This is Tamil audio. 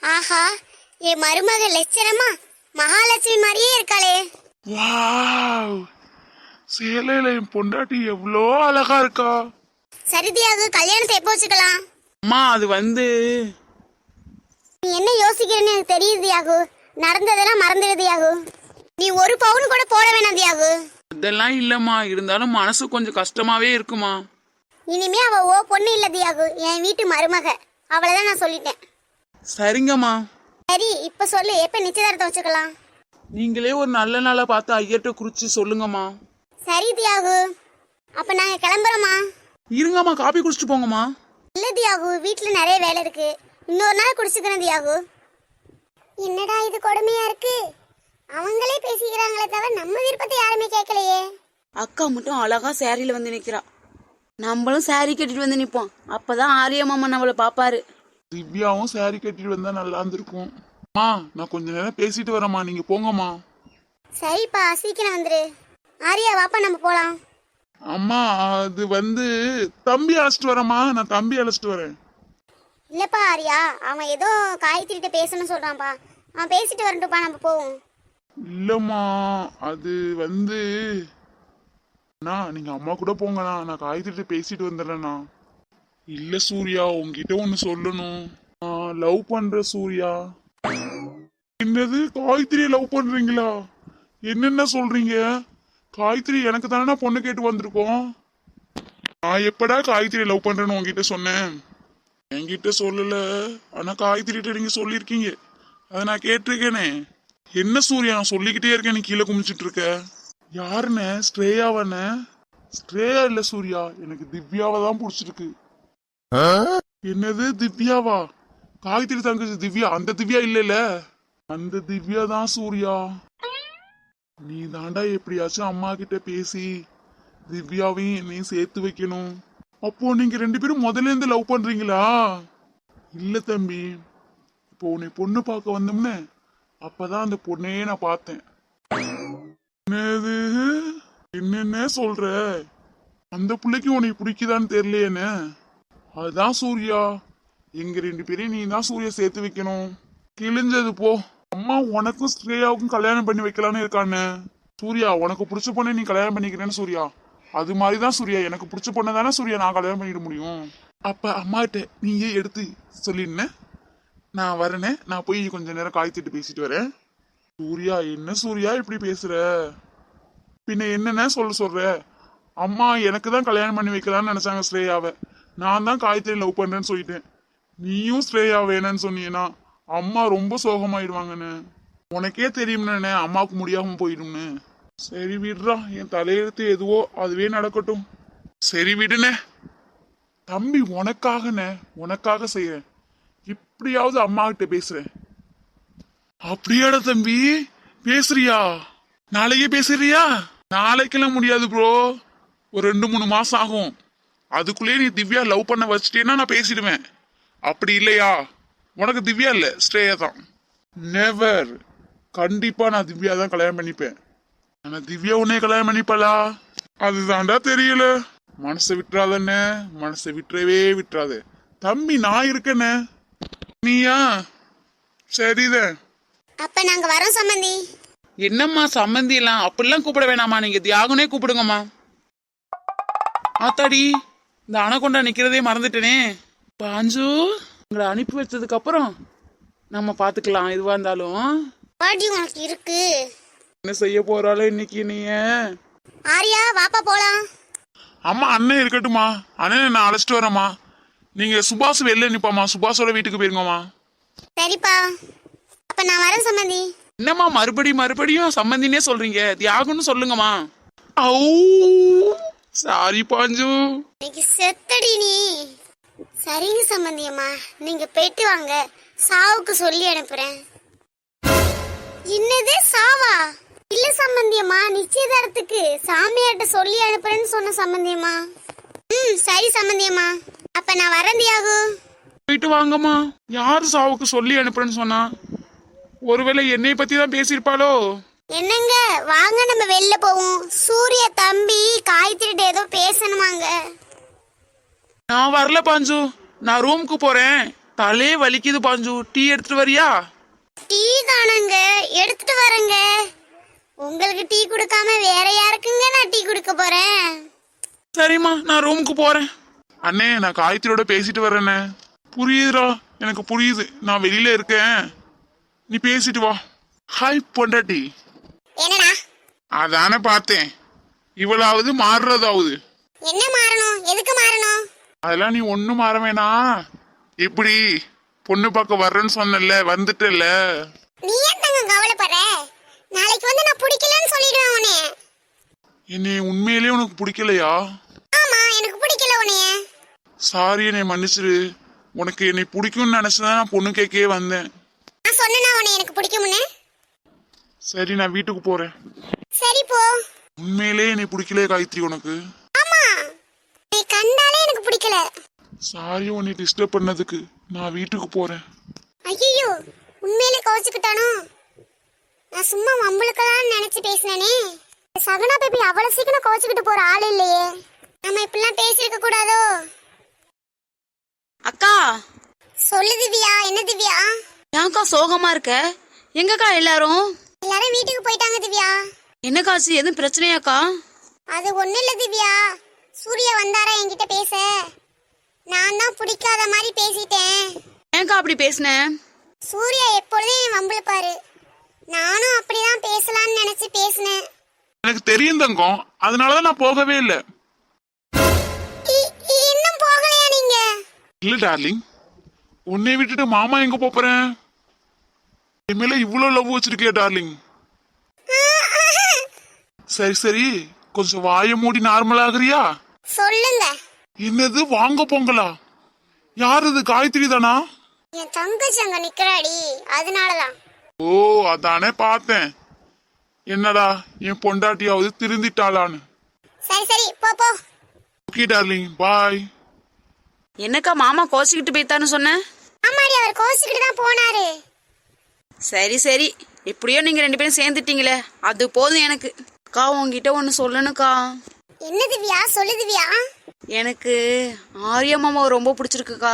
ஆஹா, என் மருமக லட்சணமா மகாலட்சுமி மாதிரியே இருக்காளே. வாவ், சேலையில என் பொண்டாட்டி எவ்வளோ அழகா இருக்கா. சரிதியாகு, கல்யாணத்தை எப்போ வச்சுக்கலாம்? அம்மா அது நீ என்ன யோசிக்கிறேன்னு எனக்கு தெரியுது தியாகு. நடந்ததெல்லாம் மறந்துடுது தியாகு. நீ ஒரு பவுன் கூட போட வேணாம் தியாகு. அதெல்லாம் இல்லம்மா, இருந்தாலும் மனசு கொஞ்சம் கஷ்டமாவே இருக்குமா. இனிமே அவ ஓ பொண்ணு இல்ல தியாகு, என் வீட்டு மருமக. அவளதான் நான் சொல்லிட்டேன். சரிங்கம்மா. சரி, இப்ப சொல்லு, எப்ப நிச்சயதார்த்தம் வச்சுக்கலாம்? நீங்களே ஒரு நல்ல நாளா பார்த்து ஐயர்கிட்ட குறிச்சு சொல்லுங்கம்மா. சரி தியாகு, அப்ப நாங்க கிளம்புறோமா? இருங்கம்மா, காபி குடிச்சிட்டு போங்கம்மா. இல்ல தியாகு, வீட்டுல நிறைய வேலை இருக்கு. இன்னொரு நாள் குடிச்சுக்கிறேன் தியாகு. என்னடா இது கொடுமையா இருக்கு. அவங்களே பேசிக்கிறாங்களே தவிர நம்ம விருப்பத்தை யாருமே கேட்கலையே. அக்கா மட்டும் அழகா சேரீல வந்து நிக்கிறா. நம்மளும் சாரி கட்டிட்டு வந்து நிப்போம். அப்பதான் ஆரிய மாமா நம்மள பாப்பாரு. திவ்யாவும் சாரி கட்டிட்டு வந்தா நல்லா இருந்திருக்கும். அம்மா, நான் கொஞ்ச நேரம் பேசிட்டு வரேம்மா, நீங்க போங்கம்மா. சரிப்பா, சீக்கிரம் வந்துரு. ஆரியா வாப்பா, நம்ம போலாம். அம்மா அது தம்பி அழைச்சிட்டு வரேம்மா, நான் தம்பி அழைச்சிட்டு வரேன். இல்லப்பா ஆரியா, அவன் ஏதோ காயத்ரிட்ட பேசணும்னு சொல்றான்ப்பா. அவன் பேசிட்டு வரட்டும்ப்பா, நம்ம போவோம். இல்லம்மா அது அண்ணா, நீங்க அம்மா கூட போங்கண்ணா, நான் காயத்ரிட்ட பேசிட்டு வந்துடுறேண்ணா. இல்ல சூர்யா, உங்ககிட்ட ஒண்ணு சொல்லணும். லவ் பண்ற சூர்யா. என்னது, காயத்ரியை லவ் பண்றீங்களா? என்னென்ன சொல்றீங்க? காயத்ரி எனக்கு தானே பொண்ணு கேட்டு வந்திருக்கோம். நான் எப்படா காயத்ரி லவ் பண்றேன்னு உங்ககிட்ட சொன்னேன்? என்கிட்ட சொல்லல, ஆனா காயத்ரிட்ட நீங்க சொல்லிருக்கீங்க, அதை நான் கேட்டிருக்கேனே. என்ன சூர்யா, நான் சொல்லிக்கிட்டே இருக்கேன், நீ கீழே குமிச்சிட்டு இருக்க. யாருன்னு? ஸ்ட்ரேயாவண்ண? ஸ்ட்ரேயா இல்ல சூர்யா, எனக்கு திவ்யாவை தான் பிடிச்சிருக்கு. என்னது திவ்யாவா? காயத்ரி தங்கச்சி திவ்யா, அந்த திவ்யா இல்ல, அந்த திவ்யா தான் சூர்யா. நீ தாண்டா எப்படியாச்சும் அம்மா கிட்ட பேசி திவ்யாவையும் என்னையும் சேர்த்து வைக்கணும். அப்போ நீங்க ரெண்டு பேரும் முதல்ல இருந்து லவ் பண்றீங்களா? இல்ல தம்பி, இப்போ உன்னை பொண்ணு பார்க்க வந்தோம்னு அப்பதான் அந்த பொண்ணையே நான் பார்த்தேன். என்னது, என்னென்ன சொல்ற? அந்த பிள்ளைக்கு உன்னை பிடிக்குதான்னு தெரியலையேன்னு. அதுதான் சூர்யா, எங்க ரெண்டு பேரையும் நீ தான் சூர்யா சேர்த்து வைக்கணும். கிழிஞ்சது போ. அம்மா உனக்கும் ஸ்ரேயாவுக்கும் கல்யாணம் பண்ணி வைக்கலான்னு இருக்கான்னு. சூர்யா, உனக்கு பிடிச்ச பொண்ணை நீ கல்யாணம் பண்ணிக்கிறேன்னு சூர்யா. அது மாதிரிதான் சூர்யா, எனக்கு பிடிச்ச பொண்ணை தானே சூர்யா நான் கல்யாணம் பண்ணிட முடியும். அப்ப அம்மாட்ட நீயே எடுத்து சொல்லிடுன. நான் வரேனே, நான் போய் கொஞ்ச நேரம் காய்த்திட்டு பேசிட்டு வரேன். சூர்யா, என்ன சூர்யா இப்படி பேசுற? பின்ன என்னென்ன சொல்ற? அம்மா எனக்கு தான் கல்யாணம் பண்ணி வைக்கலான்னு நினைச்சாங்க ஸ்ரேயாவை. நான் தான் காயத்ரி லவ் பண்றேன்னு சொல்லிட்டேன். நீயும் ஸ்ரேயா வேணும்னு சொன்னீங்கன்னா அம்மா ரொம்ப சோகமாயிடுவாங்கன்னு. உனக்கே தெரியும்னே அம்மாவுக்கு முடியாம போயிடும்னு. சரி விடுறா, என் தலையெழுத்து எதுவோ அதுவே நடக்கட்டும். சரி விடுனே தம்பி, உனக்காக செய்யறேன். இப்படியாவது அம்மா கிட்ட பேசுறேன். அப்படியாடா தம்பி, பேசுறியா? நாளைக்கே பேசுறியா? நாளைக்கெல்லாம் முடியாது ப்ரோ, ஒரு 2-3 மாசம் ஆகும். அதுக்குள்ளேயே நீ திவ்யா லவ் பண்ண வச்சிட்டேன்னா நான் பேசிடுவேன். அப்படி இல்லையா, உனக்கு திவ்யா இல்ல ஸ்ரேயா தான். நெவர், கண்டிப்பா நான் திவ்யா தான் கல்யாணம் பண்ணிப்பேன். ஆனா திவ்யா உன்னை கல்யாணம் பண்ணிப்பாளா? அதுதான்டா தெரியல. மனசை விட்டுறாதண்ணே, மனசை விட்டுறாத தம்பி, நான் இருக்கேன்னு. நீயா? சரிதான். அப்ப நாங்க வரோம் சம்பந்தி. என்னம்மா சம்மந்தி எல்லாம் அப்படிலாம் கூப்பிட வேணாமா, நீங்க தியாகனே கூப்பிடுங்கம்மா. ஆத்தாடி, இந்த அணகொண்டா நிக்கிறதே மறந்துட்டேனே. பாஞ்சு, உங்களை அனுப்பி வச்சதுக்கு அப்புறம் நம்ம பாத்துக்கலாம் எதுவா இருந்தாலும். பாட்டி உனக்கு இருக்கு. என்ன செய்ய போறாளோ இன்னைக்கு நீ? ஆரியா வாப்பா போலாம். அம்மா, அண்ணன் இருக்கட்டுமா, அண்ணன் நான் அழைச்சிட்டு வரேம்மா. நீங்க சுபாஷ் வெளில நிப்பாமா, சுபாஷோட வீட்டுக்கு போயிருங்கம்மா. சரிப்பா, அப்ப நான் வரேன் சம்பந்தி. என்னம்மா மறுபடியும் சம்மந்தினே சொல்றீங்க? தியாகம்னு சொல்லுங்கம்மா. சாரி பாஞ்சு, இன்னைக்கு செத்தடி நீ. சரிங்க சம்பந்தியம்மா, நீங்க போயிட்டு வாங்க, சாவுக்கு சொல்லி அனுப்புறேன். என்னது சாவா? இல்ல சம்பந்தியம்மா, நிச்சயதார்த்தத்துக்கு சாமியார்ட்ட சொல்லி அனுப்புறேன்னு சொன்ன சம்பந்தியம்மா. சரி சம்பந்தியம்மா, அப்ப நான் வரேன் தியாகு. போயிட்டு வாங்கம்மா. யாரு சாவுக்கு சொல்லி அனுப்புறேன்னு சொன்னா? ஒருவேளை என்னை பத்தி தான் பேசியிருப்பாளோ? என்னங்க, வாங்க நம்ம வெளில போவோம். சூர்யா தம்பி காயத்ரிட்ட ஏதோ பேசணுமாங்க. நான் வரல பாஞ்சு, நான் ரூமுக்கு போறேன். தலையே வலிக்குது பாஞ்சு, டீ எடுத்துட்டு வரியா? டீ தானங்க, எடுத்துட்டு வரேங்க. உங்களுக்கு டீ கொடுக்காம வேற யாருக்குங்க நான் டீ கொடுக்க போறேன்? சரிம்மா, நான் ரூமுக்கு போறேன். அண்ணே நான் காயத்ரியோட பேசிட்டு வரேண்ணே. புரியுதுடா, எனக்கு புரியுது. நான் வெளியில இருக்கேன், நீ பேசிட்டு வா. ஹாய் பொண்டாட்டி. என்னடா? அதானே பார்த்தேன், இவளாவது மாறுறதாவது. என்ன மாறணும்? எதுக்கு மாறணும்? அதெல்லாம் நீ ஒண்ணும் மாற வேணாம். எப்படி பொண்ணு பார்க்க வர்றேன்னு சொன்னல, வந்துட்டல. நீ ஏன் தங்க கவலைப்படுற? நாளைக்கு வந்து நான் பிடிக்கலன்னு சொல்லிடுவேன் உன்னை. என்னை உண்மையிலேயே உனக்கு பிடிக்கலையா? ஆமா, எனக்கு பிடிக்கல உன்னைய. சாரி, என்னை மன்னிச்சிரு. உனக்கு என்னை பிடிக்கும்னு நினைச்சுதான் நான் பொண்ணு கேட்கவே வந்தேன். நான் சொன்னேனா உன்னை எனக்கு பிடிக்கும்னு? சரி, நான் வீட்டுக்கு போறேன். சரி போ. உண்மையிலேயே என்னை பிடிக்கலையே காயத்ரி உனக்கு? ஆமா, நீ கண்டாலே எனக்கு பிடிக்கல. சாரி உன்னை டிஸ்டர்ப் பண்ணதுக்கு. நான் வீட்டுக்கு போறேன். ஐயோ, உண்மையிலே கோச்சுக்கிட்டானோ? நான் சும்மா மம்பளுக்கெல்லாம் நினைச்சு பேசினேனே. சகுனா பேபி அவ்வளவு சீக்கிரம் கோச்சுக்கிட்டு போற ஆள் இல்லையே. நம்ம இப்படிலாம் பேசிருக்க கூடாதோ? அக்கா, சொல்லு திவ்யா. என்ன திவ்யா? ஏன்க்கா சோகமா இருக்க? எங்கக்கா எல்லாரும்? எல்லாரும் வீட்டுக்கு போயிட்டாங்க திவ்யா. என்னக்காச்சு, எதுவும் பிரச்சனையாக்கா? அது ஒண்ணும் இல்ல திவ்யா. சூர்யா வந்தாரா என்கிட்ட பேச? நான் தான் பிடிக்காத மாதிரி பேசிட்டேன். ஏன்க்கா அப்படி பேசுனேன்? சூர்யா எப்பொழுதும் என் வம்பிழுப்பாரு. நானும் அப்படிதான் பேசலாம்னு நினைச்சு பேசினேன். எனக்கு தெரியும் தங்கம், அதனாலதான் நான் போகவே இல்லை. இன்னும் போகலையா நீங்க? இல்ல டார்லிங், உன்னை விட்டுட்டு மாமா எங்க போறேன்? என் மேல இவ்வளவு லவ் வச்சிருக்கியா டார்லிங்? சரி சரி, கொஞ்சம் வாய மூடி நார்மல் ஆகுறியா? சொல்லுங்க. என்னது வாங்க போங்களா? யார் இது? காயத்ரி தானா? என் தங்கச்சி அங்க நிக்கிறாடி, அதனாலதான். ஓ, அதானே பார்த்தேன். என்னடா என் பொண்டாட்டியாவது திருந்திட்டாளான்னு. சரி சரி, போ போ. ஓகே டார்லிங், பாய். என்னக்கா மாமா கோச்சிக்கிட்டு போய்த்தான்னு சொன்னேன்? ஆமாடி, அவர் கோச்சிக்கிட்டு தான் போனாரு. சரி சரி, எப்படியோ நீங்க 2 பேரும் சேர்ந்துட்டீங்களே, அது போதும் எனக்கு. அக்கா, உங்ககிட்ட ஒன்று சொல்லணுக்கா. என்ன திவ்யா? சொல்லு திவ்யா. எனக்கு ஆரியா மாமாவை ரொம்ப பிடிச்சிருக்குக்கா.